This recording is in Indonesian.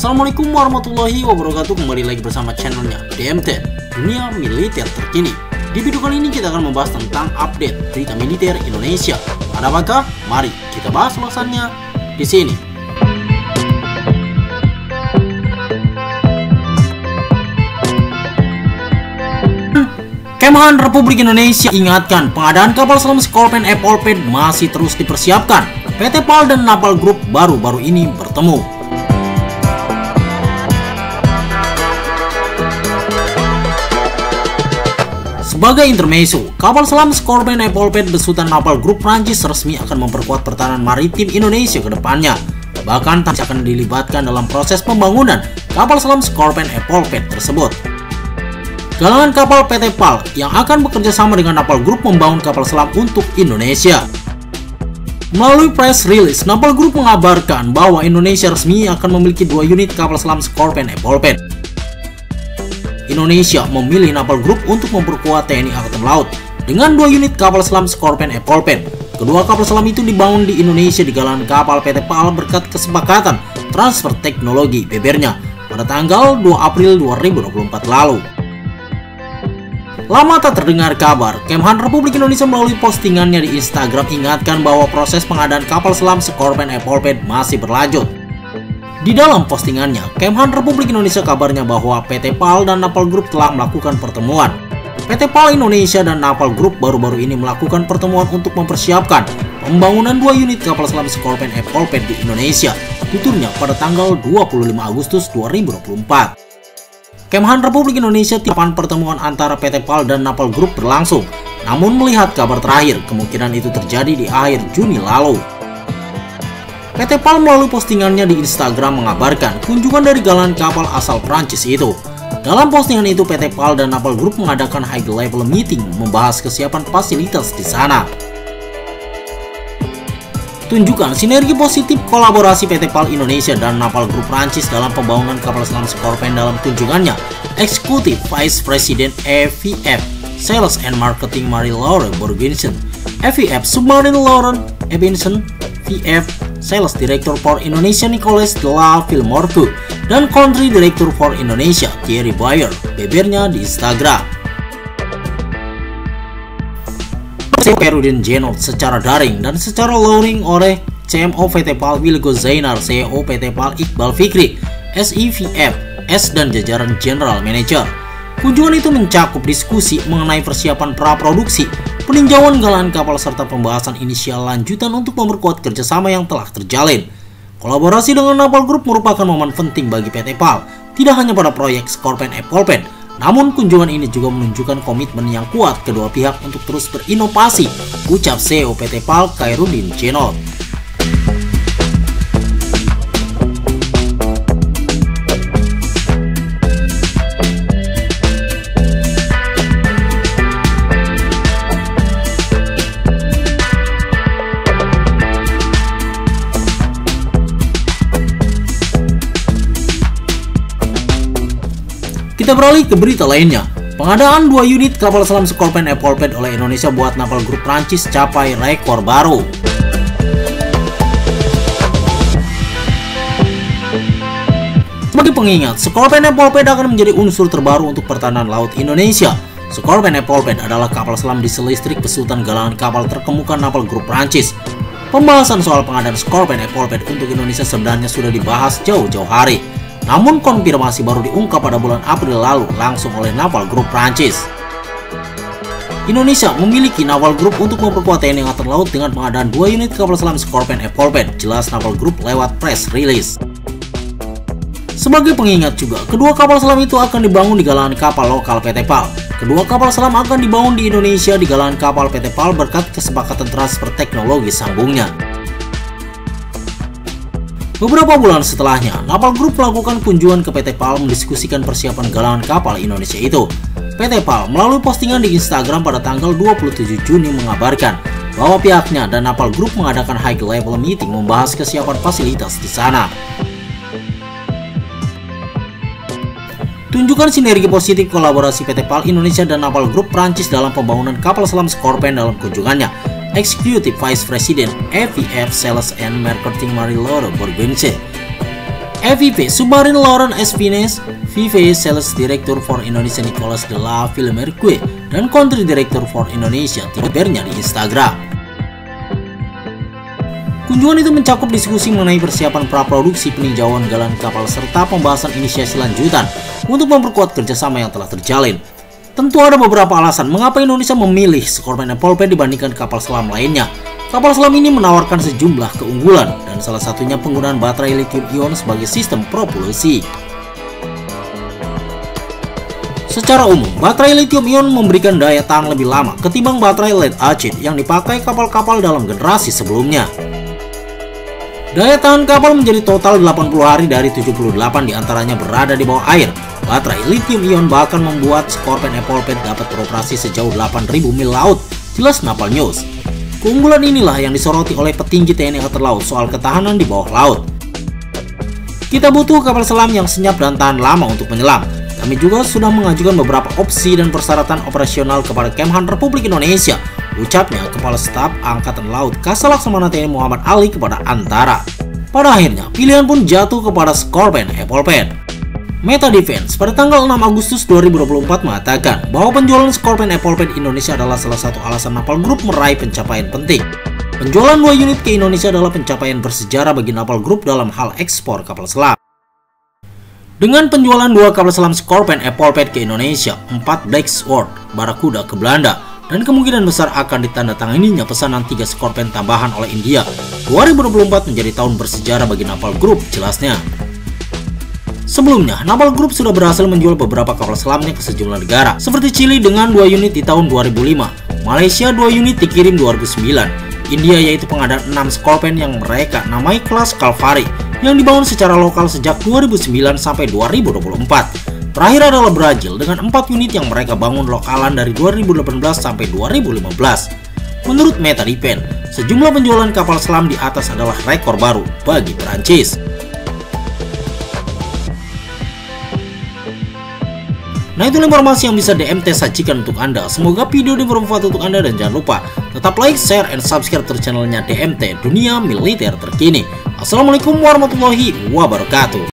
Assalamualaikum warahmatullahi wabarakatuh. Kembali lagi bersama channelnya DMT, Dunia Militer Terkini. Di video kali ini kita akan membahas tentang update berita militer Indonesia. Ada apakah? Mari kita bahas ulasannya di sini. Kemhan Republik Indonesia ingatkan pengadaan kapal selam Scorpion Evolved masih terus dipersiapkan. PT PAL dan Napal Group baru-baru ini bertemu. Sebagai intermezzo, kapal selam Scorpion Evolved besutan Napal Group Prancis resmi akan memperkuat pertahanan maritim Indonesia ke depannya. Bahkan akan dilibatkan dalam proses pembangunan kapal selam Scorpion Evolved tersebut. Galangan kapal PT PAL yang akan bekerja sama dengan Napal Group membangun kapal selam untuk Indonesia. Melalui press release, Napal Group mengabarkan bahwa Indonesia resmi akan memiliki 2 unit kapal selam Scorpion Evolved. Indonesia memilih Napal Group untuk memperkuat TNI Angkatan Laut dengan 2 unit kapal selam Scorpion Evolved. Kedua kapal selam itu dibangun di Indonesia di galangan kapal PT PAL berkat kesepakatan transfer teknologi bebernya pada tanggal 2 April 2024 lalu. Lama tak terdengar kabar, Kemhan Republik Indonesia melalui postingannya di Instagram ingatkan bahwa proses pengadaan kapal selam Scorpion Evolved masih berlanjut. Di dalam postingannya, Kemhan Republik Indonesia kabarnya bahwa PT PAL dan Napal Group telah melakukan pertemuan. PT PAL Indonesia dan Napal Group baru-baru ini melakukan pertemuan untuk mempersiapkan pembangunan 2 unit kapal selam Scorpion Evolved di Indonesia, tuturnya pada tanggal 25 Agustus 2024. Kemhan Republik Indonesia kapan pertemuan antara PT PAL dan Napal Group berlangsung, namun melihat kabar terakhir, kemungkinan itu terjadi di akhir Juni lalu. PT PAL melalui postingannya di Instagram mengabarkan kunjungan dari galangan kapal asal Prancis itu. Dalam postingan itu, PT PAL dan Napal Group mengadakan high level meeting membahas kesiapan fasilitas di sana. Tunjukkan sinergi positif kolaborasi PT PAL Indonesia dan Napal Group Prancis dalam pembangunan kapal selam Scorpion dalam kunjungannya. Executive Vice President EVF Sales and Marketing Marie-Laure Bourguignon, EVF Submarine Laurent Ebenson, VF Sales Director for Indonesia Nicolas de la Villemorgue, dan Country Director for Indonesia Thierry Bayer bebernya di Instagram. Perudin Genot secara daring dan secara luring oleh CMO PT PAL Wilgo Zainar, CEO PT PAL Iqbal Fikri, SEVF S dan jajaran General Manager. Kunjungan itu mencakup diskusi mengenai persiapan praproduksi, peninjauan galangan kapal serta pembahasan inisial lanjutan untuk memperkuat kerjasama yang telah terjalin. Kolaborasi dengan Napal Group merupakan momen penting bagi PT PAL, tidak hanya pada proyek Scorpion Evolved, namun kunjungan ini juga menunjukkan komitmen yang kuat kedua pihak untuk terus berinovasi, ucap CEO PT PAL Khairudin Genot. Kita beralih ke berita lainnya. Pengadaan 2 unit kapal selam Scorpion Evolved oleh Indonesia buat Napal Group Prancis capai rekor baru. Sebagai pengingat, Scorpion Evolved akan menjadi unsur terbaru untuk pertahanan laut Indonesia. Scorpion Evolved adalah kapal selam diesel listrik besutan galangan kapal terkemuka Napal Group Prancis. Pembahasan soal pengadaan Scorpion Evolved untuk Indonesia sebenarnya sudah dibahas jauh-jauh hari. Namun konfirmasi baru diungkap pada bulan April lalu langsung oleh Napal Group Prancis. Indonesia memiliki Napal Group untuk memperkuat TNI Angkatan Laut dengan pengadaan 2 unit kapal selam Scorpion Evolved, jelas Napal Group lewat press release. Sebagai pengingat juga, kedua kapal selam itu akan dibangun di galangan kapal lokal PT PAL. Kedua kapal selam akan dibangun di Indonesia di galangan kapal PT PAL berkat kesepakatan transfer teknologi sambungnya. Beberapa bulan setelahnya, Napal Group melakukan kunjungan ke PT PAL mendiskusikan persiapan galangan kapal Indonesia itu. PT PAL melalui postingan di Instagram pada tanggal 27 Juni mengabarkan bahwa pihaknya dan Napal Group mengadakan high level meeting membahas kesiapan fasilitas di sana. Tunjukkan sinergi positif kolaborasi PT PAL Indonesia dan Napal Group Prancis dalam pembangunan kapal selam Scorpion dalam kunjungannya. Executive Vice President EVF Sales and Marketing Marie-Laure Bourguignon, FIV Submarine Laurent Espines, VV Sales Director for Indonesia Nicolas de la Villemergue, dan Country Director for Indonesia tibernya di Instagram. Kunjungan itu mencakup diskusi mengenai persiapan praproduksi peninjauan galan kapal serta pembahasan inisiasi lanjutan untuk memperkuat kerjasama yang telah terjalin. Tentu ada beberapa alasan mengapa Indonesia memilih Scorpène Epaulettes dibandingkan kapal selam lainnya. Kapal selam ini menawarkan sejumlah keunggulan, dan salah satunya penggunaan baterai lithium-ion sebagai sistem propulsi. Secara umum, baterai lithium-ion memberikan daya tahan lebih lama ketimbang baterai lead-acid yang dipakai kapal-kapal dalam generasi sebelumnya. Daya tahan kapal menjadi total 80 hari dari 78 diantaranya berada di bawah air. Baterai lithium-ion bahkan membuat Scorpène Epaulettes dapat beroperasi sejauh 8.000 mil laut, jelas Naval News. Keunggulan inilah yang disoroti oleh petinggi TNI Angkatan Laut soal ketahanan di bawah laut. Kita butuh kapal selam yang senyap dan tahan lama untuk menyelam. Kami juga sudah mengajukan beberapa opsi dan persyaratan operasional kepada Kemhan Republik Indonesia, ucapnya Kepala Staf Angkatan Laut Kasal Laksamana TNI Muhammad Ali kepada Antara. Pada akhirnya, pilihan pun jatuh kepada Scorpène Epaulettes. Meta Defense pada tanggal 6 Agustus 2024 mengatakan bahwa penjualan Scorpène Epaulettes Indonesia adalah salah satu alasan Naval Group meraih pencapaian penting. Penjualan 2 unit ke Indonesia adalah pencapaian bersejarah bagi Naval Group dalam hal ekspor kapal selam. Dengan penjualan 2 kapal selam Scorpène Epaulettes ke Indonesia, 4 Black Sword Barracuda ke Belanda, dan kemungkinan besar akan ditandatanganinya pesanan 3 Scorpène tambahan oleh India, 2024 menjadi tahun bersejarah bagi Naval Group, jelasnya. Sebelumnya, Naval Group sudah berhasil menjual beberapa kapal selamnya ke sejumlah negara, seperti Chili dengan 2 unit di tahun 2005, Malaysia 2 unit dikirim 2009, India yaitu pengadaan 6 Scorpène yang mereka namai kelas Calvary, yang dibangun secara lokal sejak 2009 sampai 2024. Terakhir adalah Brazil dengan 4 unit yang mereka bangun lokalan dari 2018 sampai 2015. Menurut Meta Defense, sejumlah penjualan kapal selam di atas adalah rekor baru bagi Perancis. Nah, itu informasi yang bisa DMT sajikan untuk Anda. Semoga video ini bermanfaat untuk Anda, dan jangan lupa tetap like, share, and subscribe terus channelnya DMT Dunia Militer Terkini. Assalamualaikum warahmatullahi wabarakatuh.